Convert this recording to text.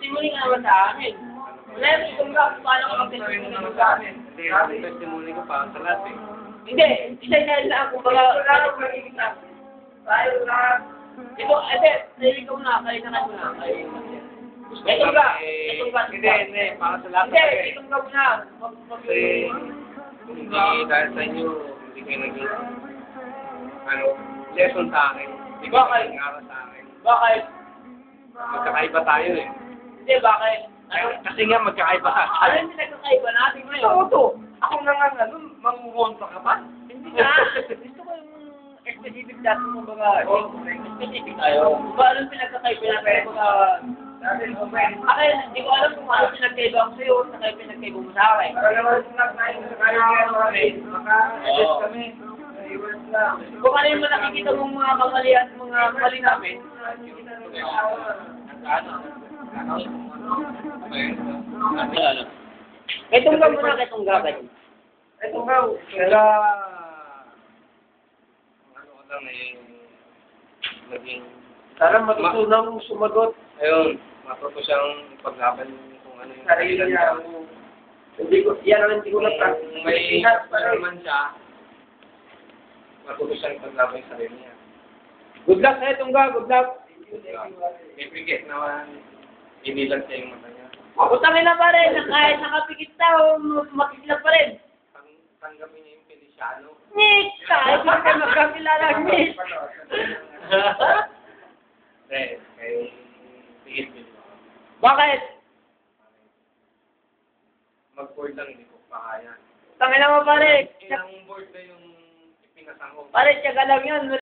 testimony ka naman sa akin. Wala yung itumra kung paano ka mag-testimony mo sa akin. Hindi, ang testimony ko pa sa lahat eh. Hindi, isa-isa lang. Kumbaga, tayo lang. Ito, ikaw na, kayo na kayo na. Itumra. Hindi, para sa lahat. Hindi, itumra mo na. Kasi, hindi dahil sa inyo, hindi kayo naging, lesson sa akin. Hindi kayo Bakit? naging aral sa akin. Bakit? Magkakaiba tayo eh. Hindi, bakit? Kasi nga magkakaiba Ano tayo. yung pinagkakaiba natin ngayon? Oo to. Ako na nga mangungontra ka pa. Hindi na. Gusto ko yung specific dati mo mga specific tayo. Ba, anong pinagkakaiba natin mga... Akin, hindi ko alam kung ano pinagkaiba ko sa'yo o saka yung pinagkaiba mo sa akin. Kung ano yung nakikita mong mga kamali at mga mali namin, itong ka muna, itong gagay. Itong ka, kaya... Ano ko lang eh, naging... Sana matutunan mong sumagot. Ayun, matuto siyang paglaban kung ano yung... Sarili niya. Hindi ko, yan ang hindi ko Kung na-practice. may naman siya, matuto siyang paglaban yung sarili niya. Good luck sa itong ga, good luck. May forget naman, inilan siya yung mata niya. Utangin na pa rin, kahit nakapikit tao, makikilap pa rin. Tanggapin niya yung Feliciano. Nick! Kahit hindi ka magkakilala, Nick! Kay Tigit Bill. Bakit? Mag-board lang, hindi ko pa kaya. Utangin na mo pa rin. Ilang board na yung ipinasang ko. Pare, tiyaga lang yun.